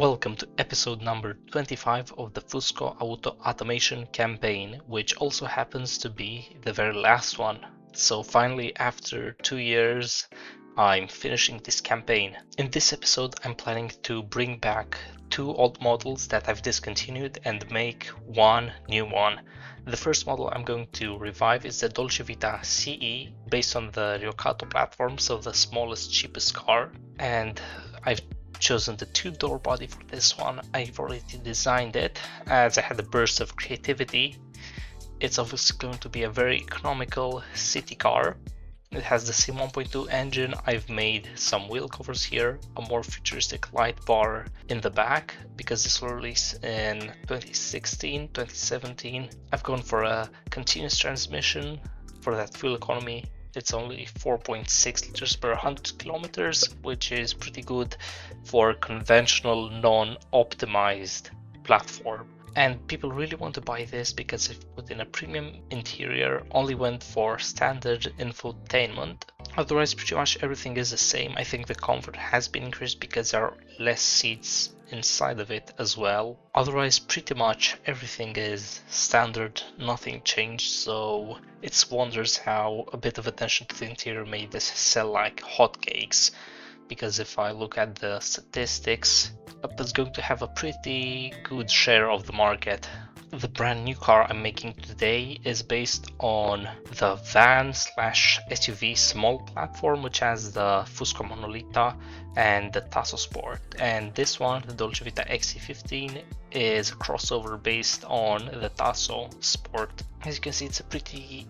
Welcome to episode number 25 of the Fusco Auto automation campaign, which also happens to be the very last one. So finally, after 2 years, I'm finishing this campaign. In this episode, I'm planning to bring back 2 old models that I've discontinued and make one new one. The first model I'm going to revive is the Dolcevita CE based on the Riocato platform, so the smallest, cheapest car. And I've chosen the 2-door body for this one. I've already designed it as I had a burst of creativity. It's obviously going to be a very economical city car. It has the same 1.2 engine. I've made some wheel covers here, a more futuristic light bar in the back because this will release in 2016, 2017. I've gone for a continuous transmission for that fuel economy. It's only 4.6 liters per 100 kilometers, which is pretty good for conventional non-optimized platform. And people really want to buy this because it put in a premium interior, only went for standard infotainment. Otherwise, pretty much everything is the same. I think the comfort has been increased because there are less seats inside of it as well. Otherwise, pretty much everything is standard, nothing changed, so it's wonders how a bit of attention to the interior made this sell like hotcakes. Because if I look at the statistics, Apple's going to have a pretty good share of the market. The brand new car I'm making today is based on the van/SUV small platform, which has the Fusco Monolita and the Tasso Sport. And this one, the Dolcevita XC15, is a crossover based on the Tasso Sport. As you can see, it's a pretty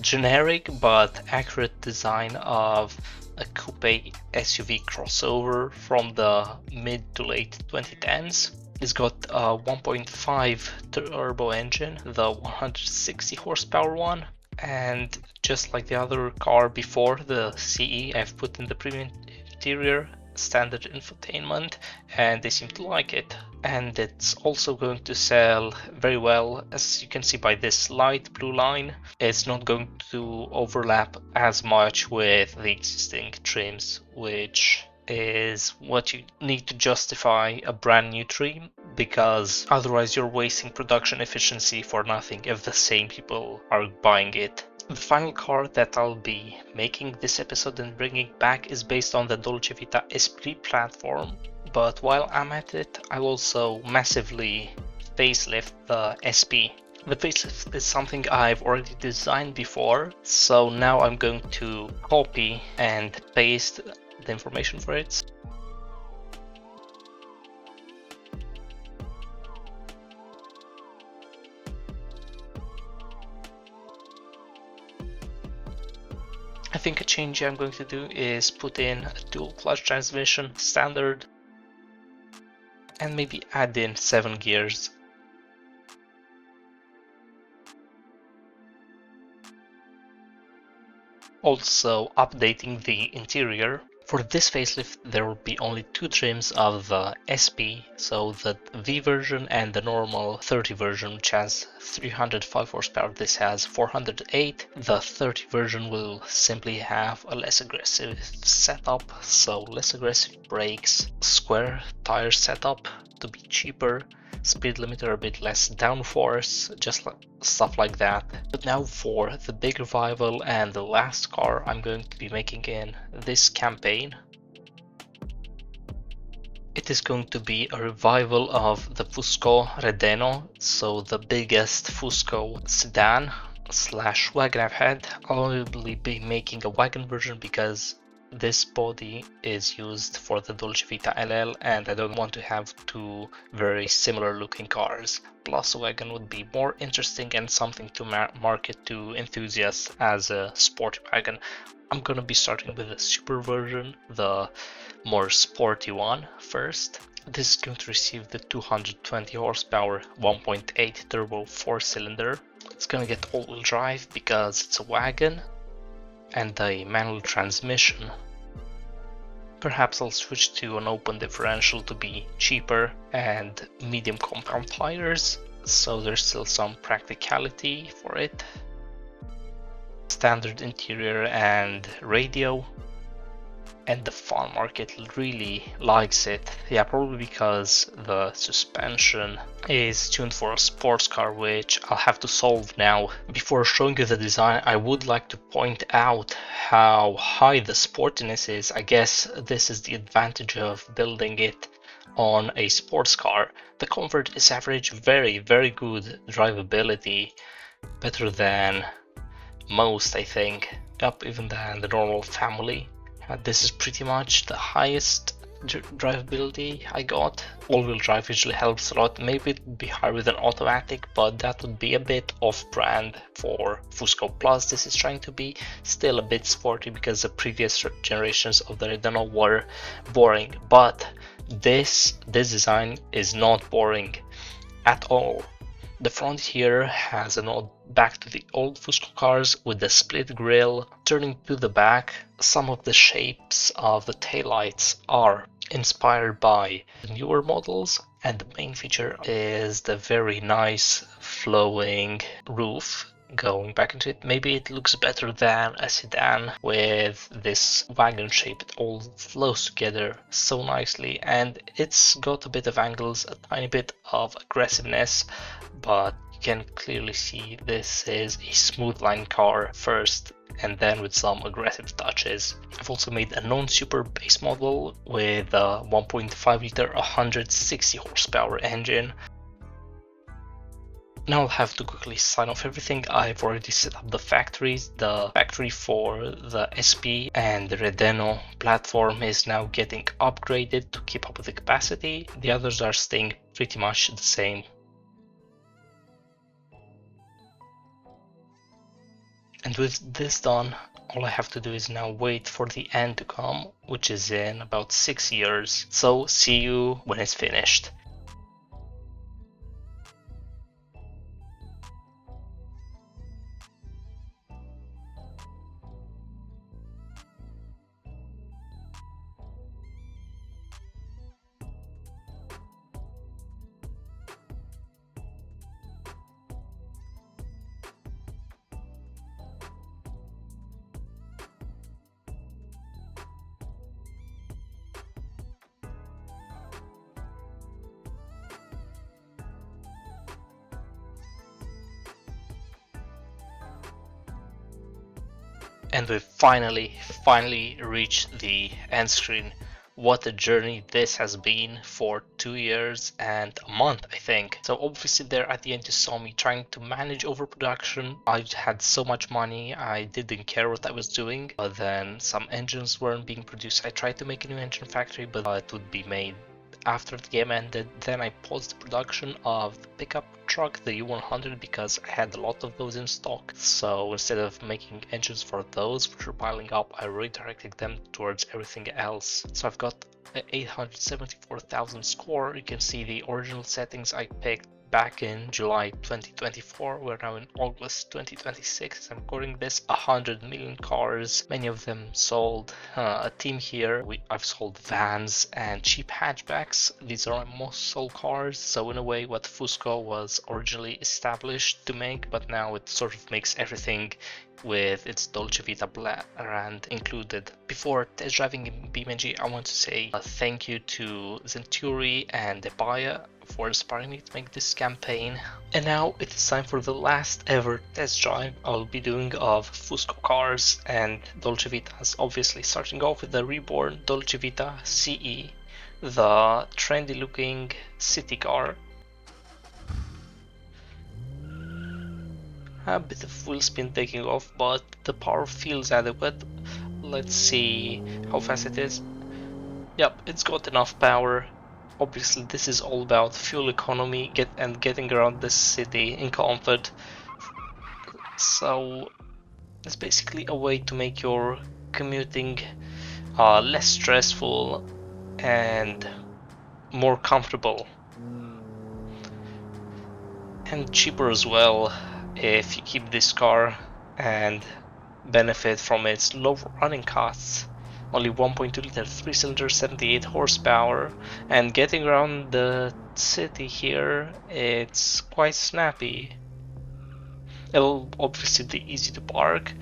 generic but accurate design of a coupe SUV crossover from the mid to late 2010s. It's got a 1.5 turbo engine, the 160 horsepower one, and just like the other car before, the CE, I've put in the premium interior, standard infotainment, and they seem to like it. And it's also going to sell very well, as you can see by this light blue line. It's not going to overlap as much with the existing trims, which is what you need to justify a brand new trim, because otherwise you're wasting production efficiency for nothing if the same people are buying it. The final car that I'll be making this episode and bringing back is based on the Dolcevita Esprit platform, but while I'm at it, I'll also massively facelift the SP. The facelift is something I've already designed before, so now I'm going to copy and paste the information for it. I think a change I'm going to do is put in a dual clutch transmission standard and maybe add in 7 gears. Also updating the interior. For this facelift there will be only 2 trims of the SP, so the V version and the normal 30 version, which has 305 horsepower. This has 408. The 30 version will simply have a less aggressive setup, so less aggressive brakes, square tire setup to be cheaper, speed limiter a bit less downforce, just stuff like that. But now for the big revival and the last car I'm going to be making in this campaign. It is going to be a revival of the Fusco Redeno, so the biggest Fusco sedan / wagon I've had. I'll only be making a wagon version because this body is used for the Dolcevita LL and I don't want to have 2 very similar looking cars. Plus a wagon would be more interesting and something to market to enthusiasts as a sporty wagon. I'm gonna be starting with the super version, the more sporty one first. This is going to receive the 220 horsepower 1.8 turbo 4-cylinder. It's gonna get all-wheel drive because it's a wagon, and a manual transmission. Perhaps I'll switch to an open differential to be cheaper, and medium compound tires, so there's still some practicality for it. Standard interior and radio, and the farm market really likes it. Yeah, probably because the suspension is tuned for a sports car, which I'll have to solve now. Before showing you the design, I would like to point out how high the sportiness is. I guess this is the advantage of building it on a sports car. The comfort is average, very good drivability, better than most, I think, up even than the normal family. This is pretty much the highest drivability I got. All-wheel drive usually helps a lot. Maybe it would be higher with an automatic, but that would be a bit off-brand for Fusco. Plus, this is trying to be still a bit sporty because the previous generations of the Renault were boring. But this design is not boring at all. The front here has a nod back to the old Fusco cars with the split grille. Turning to the back, some of the shapes of the taillights are inspired by the newer models, and the main feature is the very nice flowing roof going back into it. Maybe it looks better than a sedan with this wagon shape. It all flows together so nicely, and it's got a bit of angles, a tiny bit of aggressiveness, but you can clearly see this is a smooth line car first, and then with some aggressive touches. I've also made a non-super base model with a 1.5 liter 160 horsepower engine. Now I'll have to quickly sign off everything. I've already set up the factories. The factory for the SP and the Renault platform is now getting upgraded to keep up with the capacity. The others are staying pretty much the same. And with this done, all I have to do is now wait for the end to come, which is in about 6 years. So see you when it's finished. And we've finally reached the end screen. What a journey this has been for 2 years and a month, I think. So obviously there at the end you saw me trying to manage overproduction. I had so much money, I didn't care what I was doing. But then some engines weren't being produced. I tried to make a new engine factory, but it would be made after the game ended. Then I paused the production of the pickup truck, the U100, because I had a lot of those in stock. So instead of making engines for those which were piling up, I redirected them towards everything else. So I've got an 874,000 score. You can see the original settings I picked back in July 2024. We're now in August 2026. I'm recording this. 100 million cars, many of them sold. A team here. I've sold vans and cheap hatchbacks. These are my most sold cars. So in a way, what Fusco was originally established to make, but now it sort of makes everything with its Dolcevita brand included. Before test driving in BeamNG, I want to say thank you to Zenturi and Debaya for inspiring me to make this campaign. And now it is time for the last ever test drive I'll be doing of Fusco cars and Dolcevitas. Obviously starting off with the reborn Dolcevita CE, the trendy looking city car. A bit of wheel spin taking off, but the power feels adequate. Let's see how fast it is. Yep, it's got enough power. Obviously this is all about fuel economy and getting around the city in comfort. So it's basically a way to make your commuting less stressful and more comfortable. And cheaper as well if you keep this car and benefit from its low running costs. Only 1.2 liter 3-cylinder, 78 horsepower, and getting around the city here, it's quite snappy. It'll obviously be easy to park,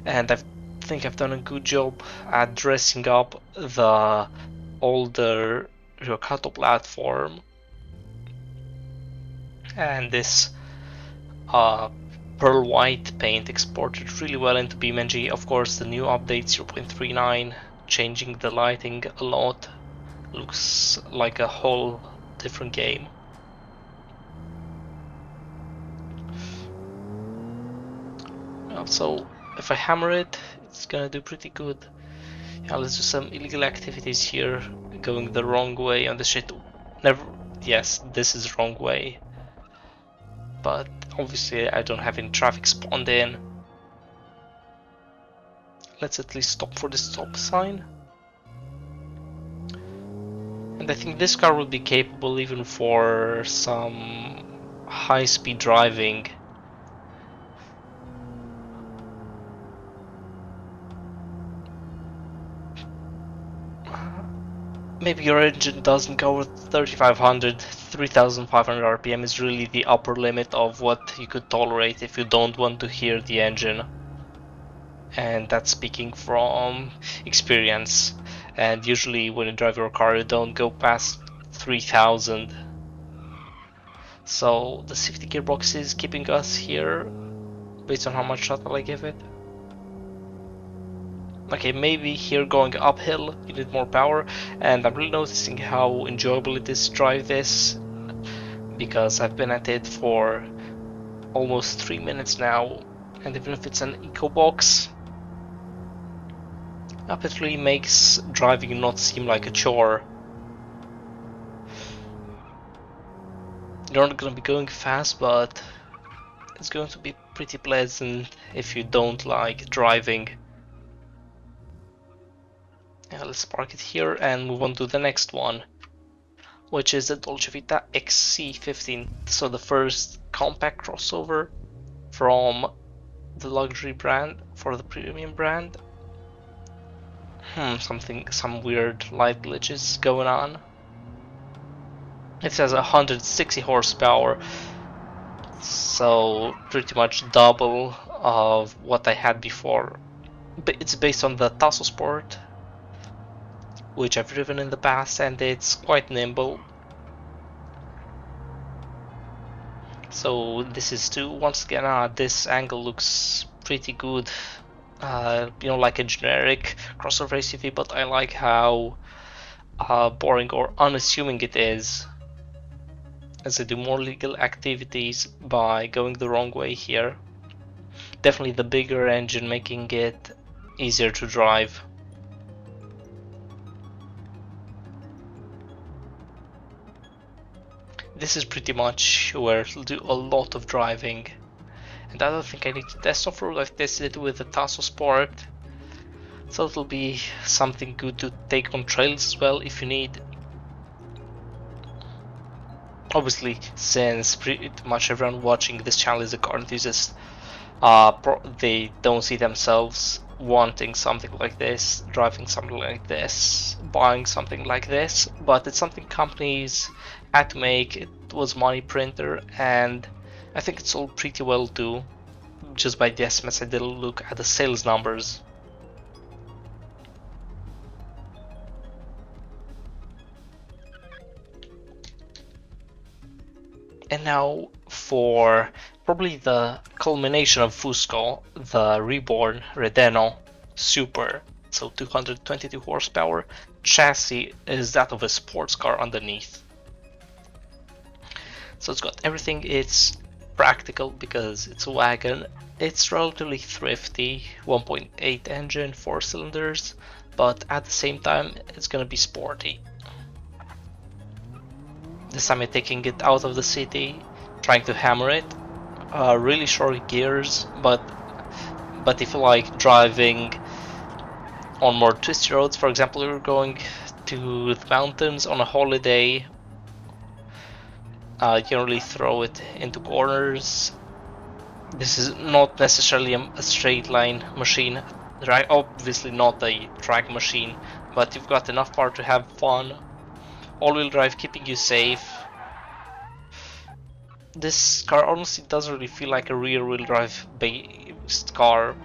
and I've think I've done a good job at dressing up the older Riocato platform, and this pearl white paint exported really well into beamng. Of course, the new update 0.39 changing the lighting a lot, looks like a whole different game. So if I hammer it, it's gonna do pretty good. Yeah, let's do some illegal activities here, going the wrong way on the shit. Never. Yes, this is the wrong way. But obviously I don't have any traffic spawned in. Let's at least stop for the stop sign. And I think this car will be capable even for some high-speed driving. Maybe your engine doesn't go with 3500, 3500 RPM is really the upper limit of what you could tolerate if you don't want to hear the engine. And that's speaking from experience. And usually when you drive your car, you don't go past 3000. So the safety gearbox is keeping us here based on how much throttle I give it. Okay, maybe here going uphill you need more power, and I'm really noticing how enjoyable it is to drive this, because I've been at it for almost 3 minutes now, and even if it's an eco box, it really makes driving not seem like a chore. You're not gonna be going fast, but it's going to be pretty pleasant if you don't like driving. Yeah, let's park it here and move on to the next one, which is the Dolcevita XC15. So the first compact crossover from the luxury brand for the premium brand. Some weird light glitches going on. It says 160 horsepower, so pretty much double of what I had before. But it's based on the Tasso Sport, which I've driven in the past, and it's quite nimble. So this is too, once again, this angle looks pretty good. You know, like a generic crossover SUV, but I like how boring or unassuming it is, as I do more legal activities by going the wrong way here. Definitely the bigger engine making it easier to drive. This is pretty much where it'll do a lot of driving, and I don't think I need to test off-road. I've tested it with the Tasso Sport, so it'll be something good to take on trails as well if you need. Obviously, since pretty much everyone watching this channel is a car enthusiast, they don't see themselves wanting something like this, driving something like this, buying something like this, but it's something companies had to make. It was money printer, and I think it sold pretty well too. Just by the estimates, I did a look at the sales numbers. And now for probably the culmination of Fusco, the reborn Redeno Super. So 222 horsepower, chassis is that of a sports car underneath. So it's got everything. It's practical because it's a wagon. It's relatively thrifty, 1.8 engine, 4 cylinders, but at the same time it's gonna be sporty. This time I'm taking it out of the city, trying to hammer it. Really short gears, but if you like driving on more twisty roads, for example, you're going to the mountains on a holiday, you can really throw it into corners. This is not necessarily a straight line machine, right? Obviously not a track machine, but you've got enough power to have fun. All-wheel drive keeping you safe. This car honestly doesn't really feel like a rear-wheel drive based car.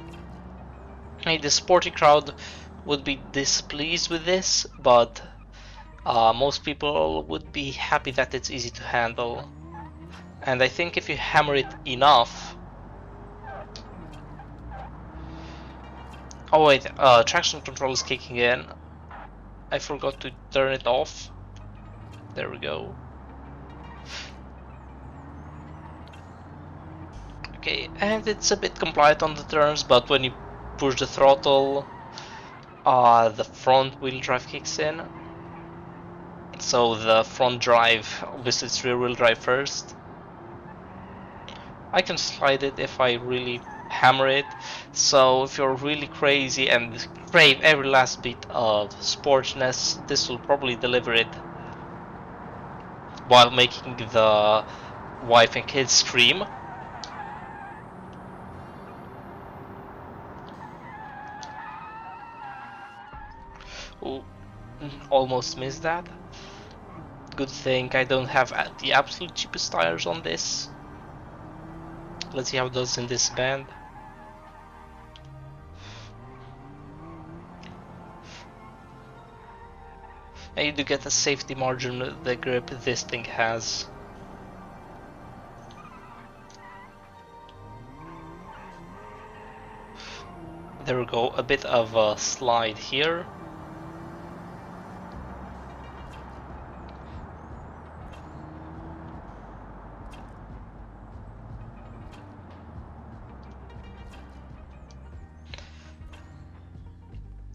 Hey, the sporty crowd would be displeased with this, but most people would be happy that it's easy to handle. And I think if you hammer it enough... Oh wait, traction control is kicking in. I forgot to turn it off. There we go. Okay, and it's a bit compliant on the turns, but when you push the throttle, the front wheel drive kicks in. So the front drive, obviously it's rear wheel drive first. I can slide it if I really hammer it. So if you're really crazy and crave every last bit of sportiness, this will probably deliver it while making the wife and kids scream. Ooh, almost missed that. Good thing I don't have the absolute cheapest tires on this. Let's see how it does in this bend. And you do get a safety margin with the grip this thing has. There we go, a bit of a slide here.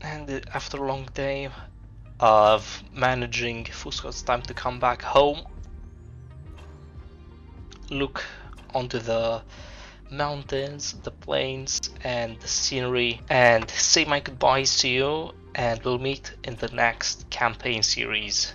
And after a long day of managing Fusco, it's time to come back home. Look onto the mountains, the plains, and the scenery, and say my goodbyes to you, and we'll meet in the next campaign series.